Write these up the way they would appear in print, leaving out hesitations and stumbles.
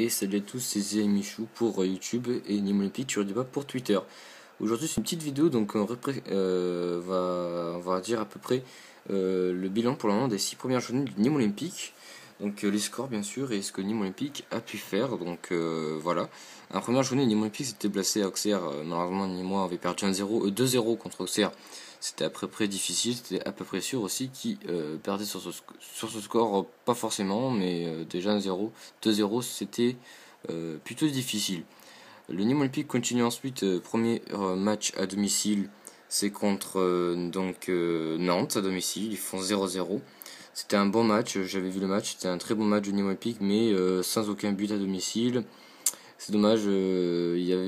Et salut à tous, c'est Zé Michou pour YouTube et Nîmes Olympique tu redis pas pour Twitter. Aujourd'hui c'est une petite vidéo, donc on va dire à peu près le bilan pour le moment des 6 premières journées du Nîmes Olympique. Donc les scores bien sûr et ce que Nîmes Olympique a pu faire. Donc voilà. En première journée, Nîmes Olympique s'était placé à Auxerre. Malheureusement Nîmois avait perdu 2-0 contre Auxerre. C'était à peu près difficile, c'était à peu près sûr aussi qui perdait sur ce score, pas forcément, mais déjà 1-0, 2-0 c'était plutôt difficile. Le Nîmes Olympique continue ensuite, premier match à domicile, c'est contre Nantes à domicile, ils font 0-0. C'était un bon match, j'avais vu le match, c'était un très bon match du Nîmes Olympique, mais sans aucun but à domicile. C'est dommage,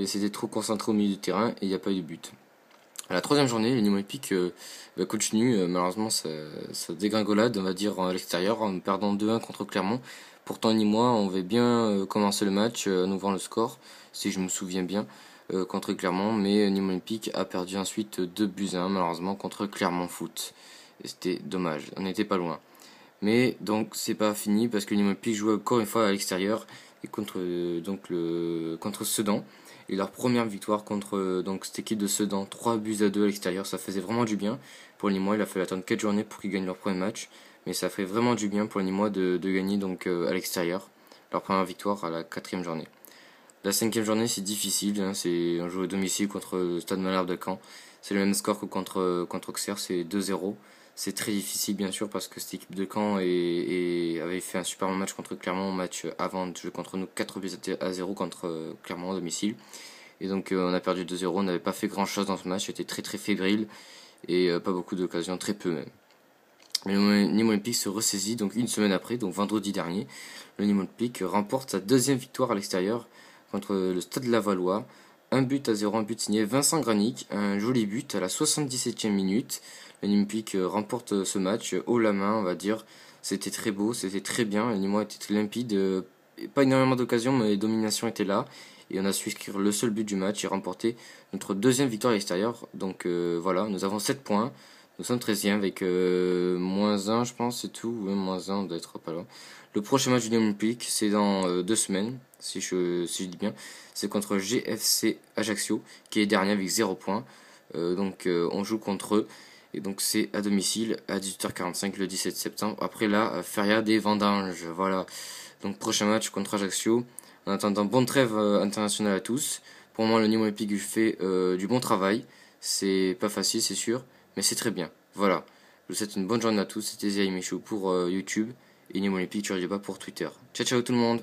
c'était trop concentré au milieu du terrain et il n'y a pas eu de but. À la troisième journée, le Nîmes Olympique continue, malheureusement sa dégringolade, on va dire, à l'extérieur, en perdant 2-1 contre Clermont. Pourtant, les Nîmois avaient bien commencé le match en ouvrant le score, si je me souviens bien, contre Clermont, mais Nîmes Olympique a perdu ensuite 2-1, malheureusement, contre Clermont Foot. Et c'était dommage, on n'était pas loin. Mais donc, c'est pas fini, parce que Nîmes Olympique joue encore une fois à l'extérieur, et contre Sedan. Et leur première victoire contre cette équipe de Sedan, 3-2 à l'extérieur, ça faisait vraiment du bien pour les Nîmois. Il a fallu attendre 4 journées pour qu'ils gagnent leur premier match, mais ça fait vraiment du bien pour les Nîmois de gagner à l'extérieur leur première victoire à la 4e journée. La 5e journée, c'est difficile, on joue au domicile contre le Stade Malherbe de Caen. C'est le même score que contre Auxerre, c'est 2-0. C'est très difficile bien sûr parce que cette équipe de Caen avait fait un super bon match contre Clermont, match avant de jouer contre nous, 4-0 contre Clermont à domicile. Et donc on a perdu 2-0, on n'avait pas fait grand chose dans ce match, c'était très très fébrile et pas beaucoup d'occasions, très peu même. Le Nîmes Olympique se ressaisit donc une semaine après, donc vendredi dernier. Le Nîmes Olympique remporte sa 2e victoire à l'extérieur contre le Stade Lavallois. 1-0, un but signé Vincent Granic, un joli but à la 77e minute. Le Nîmes Olympique remporte ce match haut la main, on va dire. C'était très beau, c'était très bien. Le Nîmois était très limpide, pas énormément d'occasions, mais les dominations étaient là. Et on a su inscrire le seul but du match et remporter notre 2e victoire à l'extérieur. Donc voilà, nous avons 7 points. Nous sommes 13e avec -1, je pense, c'est tout. Ouais, -1, on doit être pas loin. Le prochain match du Nîmes Olympique, c'est dans 2 semaines, si je dis bien. C'est contre GFC Ajaccio, qui est dernier avec 0 points. On joue contre eux. Et donc c'est à domicile à 18h45 le 17 septembre. Après la Feria des Vendanges. Voilà. Donc prochain match contre Ajaccio. En attendant, bonne trêve internationale à tous. Pour moi, le Nîmes Olympique fait du bon travail. C'est pas facile, c'est sûr, mais c'est très bien. Voilà. Je vous souhaite une bonne journée à tous. C'était Zé Michou pour YouTube et Nîmes Olympique, tu ne pas pour Twitter. Ciao ciao tout le monde.